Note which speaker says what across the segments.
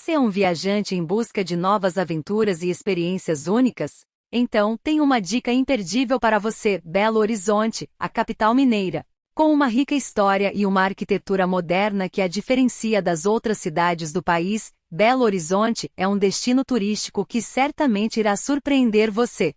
Speaker 1: Você é um viajante em busca de novas aventuras e experiências únicas? Então, tem uma dica imperdível para você: Belo Horizonte, a capital mineira. Com uma rica história e uma arquitetura moderna que a diferencia das outras cidades do país, Belo Horizonte é um destino turístico que certamente irá surpreender você.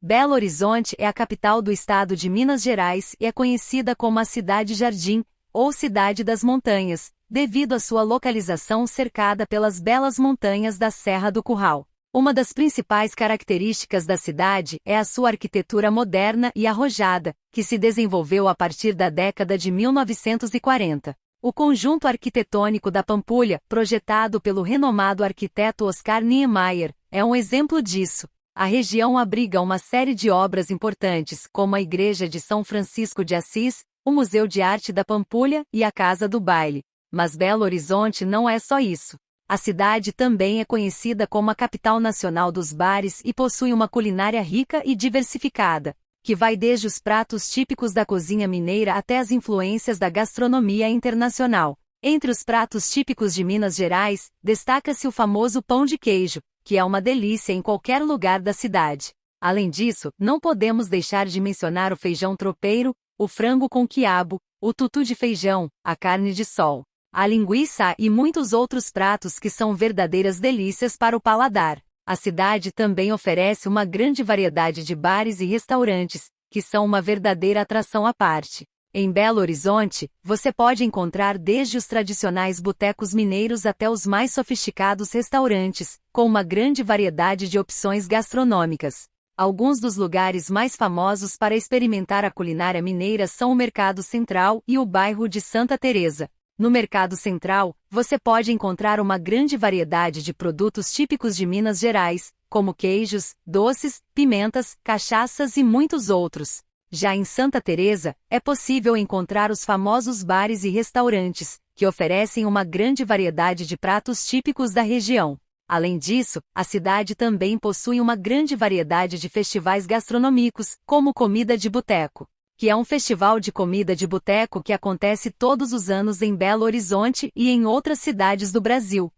Speaker 1: Belo Horizonte é a capital do estado de Minas Gerais e é conhecida como a Cidade-Jardim, ou Cidade das Montanhas, devido à sua localização cercada pelas belas montanhas da Serra do Curral. Uma das principais características da cidade é a sua arquitetura moderna e arrojada, que se desenvolveu a partir da década de 1940. O conjunto arquitetônico da Pampulha, projetado pelo renomado arquiteto Oscar Niemeyer, é um exemplo disso. A região abriga uma série de obras importantes, como a Igreja de São Francisco de Assis, o Museu de Arte da Pampulha e a Casa do Baile. Mas Belo Horizonte não é só isso. A cidade também é conhecida como a capital nacional dos bares e possui uma culinária rica e diversificada, que vai desde os pratos típicos da cozinha mineira até as influências da gastronomia internacional. Entre os pratos típicos de Minas Gerais, destaca-se o famoso pão de queijo, que é uma delícia em qualquer lugar da cidade. Além disso, não podemos deixar de mencionar o feijão tropeiro, o frango com quiabo, o tutu de feijão, a carne de sol, a linguiça e muitos outros pratos que são verdadeiras delícias para o paladar. A cidade também oferece uma grande variedade de bares e restaurantes, que são uma verdadeira atração à parte. Em Belo Horizonte, você pode encontrar desde os tradicionais botecos mineiros até os mais sofisticados restaurantes, com uma grande variedade de opções gastronômicas. Alguns dos lugares mais famosos para experimentar a culinária mineira são o Mercado Central e o bairro de Santa Teresa. No Mercado Central, você pode encontrar uma grande variedade de produtos típicos de Minas Gerais, como queijos, doces, pimentas, cachaças e muitos outros. Já em Santa Teresa, é possível encontrar os famosos bares e restaurantes, que oferecem uma grande variedade de pratos típicos da região. Além disso, a cidade também possui uma grande variedade de festivais gastronômicos, como Comida de Boteco, que é um festival de comida de boteco que acontece todos os anos em Belo Horizonte e em outras cidades do Brasil.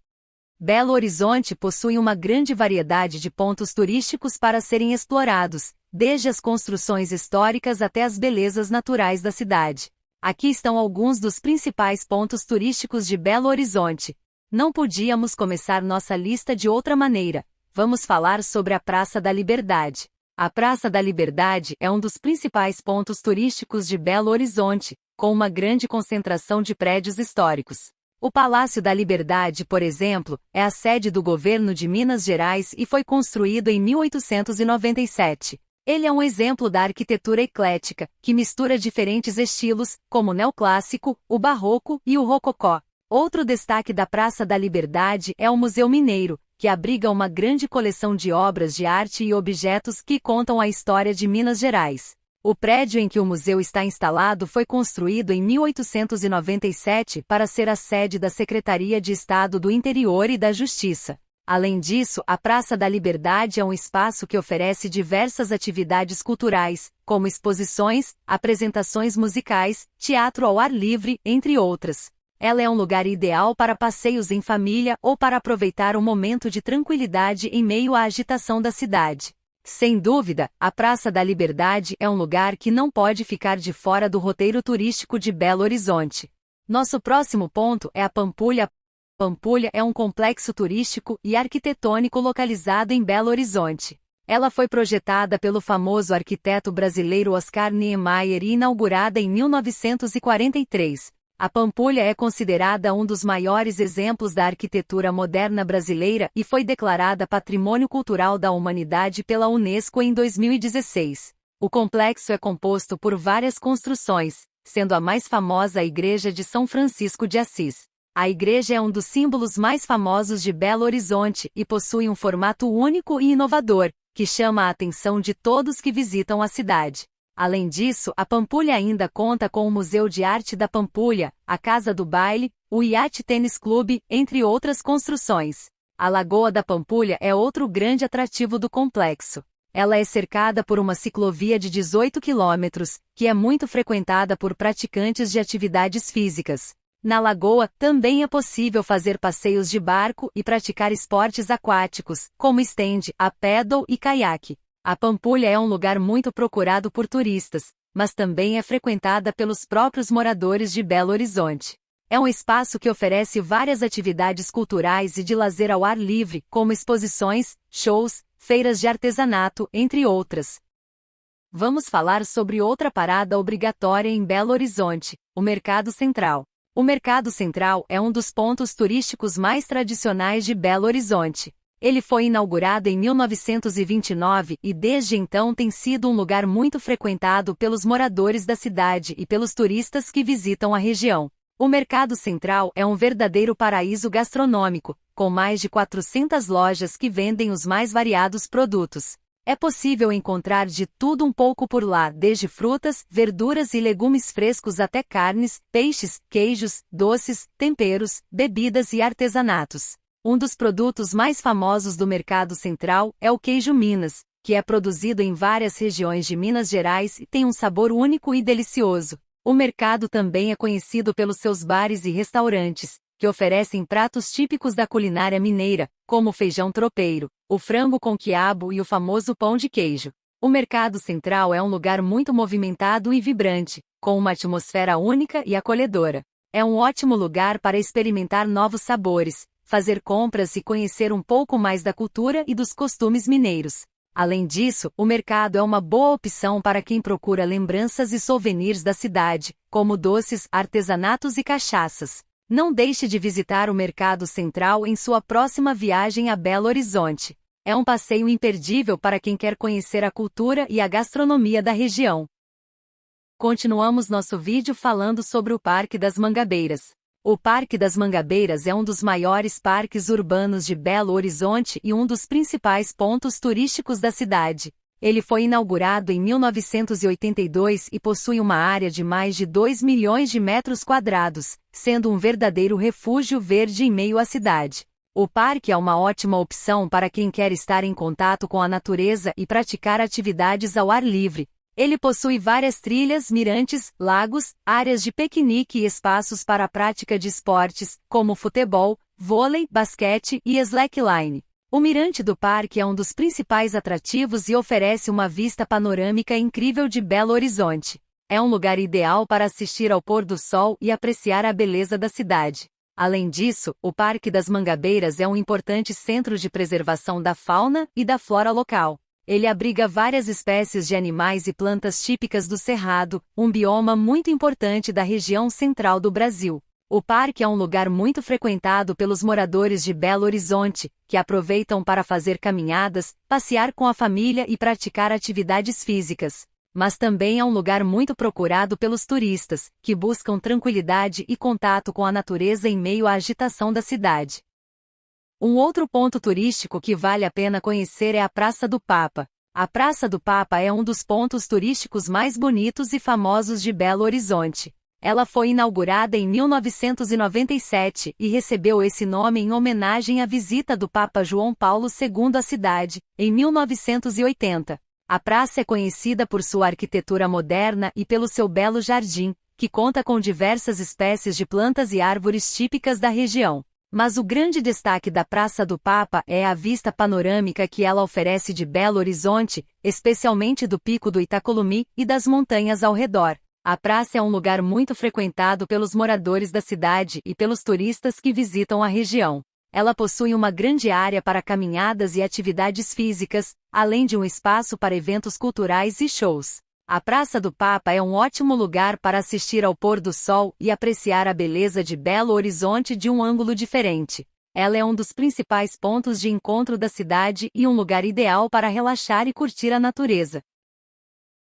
Speaker 1: Belo Horizonte possui uma grande variedade de pontos turísticos para serem explorados, desde as construções históricas até as belezas naturais da cidade. Aqui estão alguns dos principais pontos turísticos de Belo Horizonte. Não podíamos começar nossa lista de outra maneira. Vamos falar sobre a Praça da Liberdade. A Praça da Liberdade é um dos principais pontos turísticos de Belo Horizonte, com uma grande concentração de prédios históricos. O Palácio da Liberdade, por exemplo, é a sede do governo de Minas Gerais e foi construído em 1897. Ele é um exemplo da arquitetura eclética, que mistura diferentes estilos, como o neoclássico, o barroco e o rococó. Outro destaque da Praça da Liberdade é o Museu Mineiro, que abriga uma grande coleção de obras de arte e objetos que contam a história de Minas Gerais. O prédio em que o museu está instalado foi construído em 1897 para ser a sede da Secretaria de Estado do Interior e da Justiça. Além disso, a Praça da Liberdade é um espaço que oferece diversas atividades culturais, como exposições, apresentações musicais, teatro ao ar livre, entre outras. Ela é um lugar ideal para passeios em família ou para aproveitar um momento de tranquilidade em meio à agitação da cidade. Sem dúvida, a Praça da Liberdade é um lugar que não pode ficar de fora do roteiro turístico de Belo Horizonte. Nosso próximo ponto é a Pampulha. Pampulha é um complexo turístico e arquitetônico localizado em Belo Horizonte. Ela foi projetada pelo famoso arquiteto brasileiro Oscar Niemeyer e inaugurada em 1943. A Pampulha é considerada um dos maiores exemplos da arquitetura moderna brasileira e foi declarada Patrimônio Cultural da Humanidade pela Unesco em 2016. O complexo é composto por várias construções, sendo a mais famosa a Igreja de São Francisco de Assis. A igreja é um dos símbolos mais famosos de Belo Horizonte e possui um formato único e inovador, que chama a atenção de todos que visitam a cidade. Além disso, a Pampulha ainda conta com o Museu de Arte da Pampulha, a Casa do Baile, o Iate Tênis Clube, entre outras construções. A Lagoa da Pampulha é outro grande atrativo do complexo. Ela é cercada por uma ciclovia de 18 quilômetros, que é muito frequentada por praticantes de atividades físicas. Na lagoa, também é possível fazer passeios de barco e praticar esportes aquáticos, como stand, a paddle e caiaque. A Pampulha é um lugar muito procurado por turistas, mas também é frequentada pelos próprios moradores de Belo Horizonte. É um espaço que oferece várias atividades culturais e de lazer ao ar livre, como exposições, shows, feiras de artesanato, entre outras. Vamos falar sobre outra parada obrigatória em Belo Horizonte, o Mercado Central. O Mercado Central é um dos pontos turísticos mais tradicionais de Belo Horizonte. Ele foi inaugurado em 1929 e desde então tem sido um lugar muito frequentado pelos moradores da cidade e pelos turistas que visitam a região. O Mercado Central é um verdadeiro paraíso gastronômico, com mais de 400 lojas que vendem os mais variados produtos. É possível encontrar de tudo um pouco por lá, desde frutas, verduras e legumes frescos até carnes, peixes, queijos, doces, temperos, bebidas e artesanatos. Um dos produtos mais famosos do Mercado Central é o queijo Minas, que é produzido em várias regiões de Minas Gerais e tem um sabor único e delicioso. O mercado também é conhecido pelos seus bares e restaurantes, que oferecem pratos típicos da culinária mineira, como o feijão tropeiro, o frango com quiabo e o famoso pão de queijo. O Mercado Central é um lugar muito movimentado e vibrante, com uma atmosfera única e acolhedora. É um ótimo lugar para experimentar novos sabores, fazer compras e conhecer um pouco mais da cultura e dos costumes mineiros. Além disso, o mercado é uma boa opção para quem procura lembranças e souvenirs da cidade, como doces, artesanatos e cachaças. Não deixe de visitar o Mercado Central em sua próxima viagem a Belo Horizonte. É um passeio imperdível para quem quer conhecer a cultura e a gastronomia da região. Continuamos nosso vídeo falando sobre o Parque das Mangabeiras. O Parque das Mangabeiras é um dos maiores parques urbanos de Belo Horizonte e um dos principais pontos turísticos da cidade. Ele foi inaugurado em 1982 e possui uma área de mais de 2 milhões de metros quadrados, sendo um verdadeiro refúgio verde em meio à cidade. O parque é uma ótima opção para quem quer estar em contato com a natureza e praticar atividades ao ar livre. Ele possui várias trilhas, mirantes, lagos, áreas de piquenique e espaços para a prática de esportes, como futebol, vôlei, basquete e slackline. O mirante do parque é um dos principais atrativos e oferece uma vista panorâmica incrível de Belo Horizonte. É um lugar ideal para assistir ao pôr do sol e apreciar a beleza da cidade. Além disso, o Parque das Mangabeiras é um importante centro de preservação da fauna e da flora local. Ele abriga várias espécies de animais e plantas típicas do Cerrado, um bioma muito importante da região central do Brasil. O parque é um lugar muito frequentado pelos moradores de Belo Horizonte, que aproveitam para fazer caminhadas, passear com a família e praticar atividades físicas. Mas também é um lugar muito procurado pelos turistas, que buscam tranquilidade e contato com a natureza em meio à agitação da cidade. Um outro ponto turístico que vale a pena conhecer é a Praça do Papa. A Praça do Papa é um dos pontos turísticos mais bonitos e famosos de Belo Horizonte. Ela foi inaugurada em 1997 e recebeu esse nome em homenagem à visita do Papa João Paulo II à cidade, em 1980. A praça é conhecida por sua arquitetura moderna e pelo seu belo jardim, que conta com diversas espécies de plantas e árvores típicas da região. Mas o grande destaque da Praça do Papa é a vista panorâmica que ela oferece de Belo Horizonte, especialmente do Pico do Itacolumi e das montanhas ao redor. A praça é um lugar muito frequentado pelos moradores da cidade e pelos turistas que visitam a região. Ela possui uma grande área para caminhadas e atividades físicas, além de um espaço para eventos culturais e shows. A Praça do Papa é um ótimo lugar para assistir ao pôr do sol e apreciar a beleza de Belo Horizonte de um ângulo diferente. Ela é um dos principais pontos de encontro da cidade e um lugar ideal para relaxar e curtir a natureza.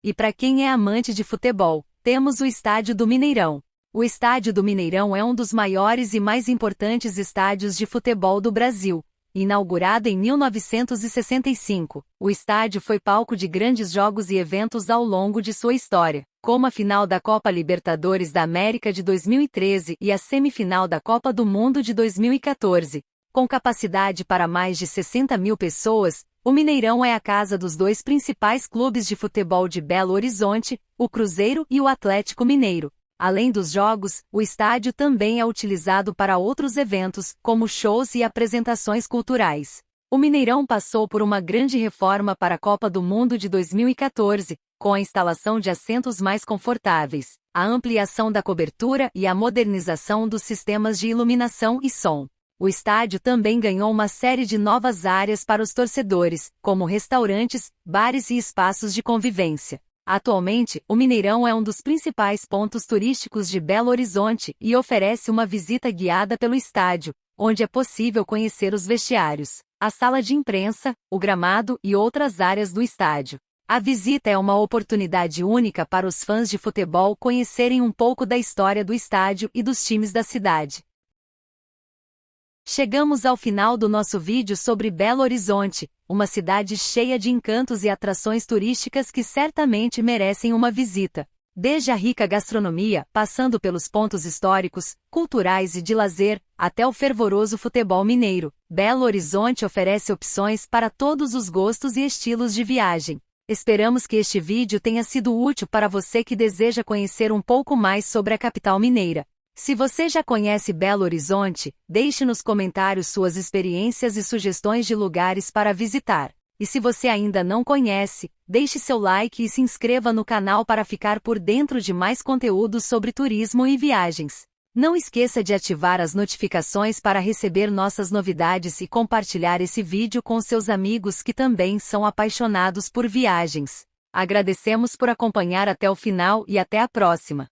Speaker 1: E para quem é amante de futebol, temos o Estádio do Mineirão. O Estádio do Mineirão é um dos maiores e mais importantes estádios de futebol do Brasil. Inaugurado em 1965, o estádio foi palco de grandes jogos e eventos ao longo de sua história, como a final da Copa Libertadores da América de 2013 e a semifinal da Copa do Mundo de 2014. Com capacidade para mais de 60 mil pessoas, o Mineirão é a casa dos dois principais clubes de futebol de Belo Horizonte, o Cruzeiro e o Atlético Mineiro. Além dos jogos, o estádio também é utilizado para outros eventos, como shows e apresentações culturais. O Mineirão passou por uma grande reforma para a Copa do Mundo de 2014, com a instalação de assentos mais confortáveis, a ampliação da cobertura e a modernização dos sistemas de iluminação e som. O estádio também ganhou uma série de novas áreas para os torcedores, como restaurantes, bares e espaços de convivência. Atualmente, o Mineirão é um dos principais pontos turísticos de Belo Horizonte e oferece uma visita guiada pelo estádio, onde é possível conhecer os vestiários, a sala de imprensa, o gramado e outras áreas do estádio. A visita é uma oportunidade única para os fãs de futebol conhecerem um pouco da história do estádio e dos times da cidade. Chegamos ao final do nosso vídeo sobre Belo Horizonte, uma cidade cheia de encantos e atrações turísticas que certamente merecem uma visita. Desde a rica gastronomia, passando pelos pontos históricos, culturais e de lazer, até o fervoroso futebol mineiro, Belo Horizonte oferece opções para todos os gostos e estilos de viagem. Esperamos que este vídeo tenha sido útil para você que deseja conhecer um pouco mais sobre a capital mineira. Se você já conhece Belo Horizonte, deixe nos comentários suas experiências e sugestões de lugares para visitar. E se você ainda não conhece, deixe seu like e se inscreva no canal para ficar por dentro de mais conteúdos sobre turismo e viagens. Não esqueça de ativar as notificações para receber nossas novidades e compartilhar esse vídeo com seus amigos que também são apaixonados por viagens. Agradecemos por acompanhar até o final e até a próxima!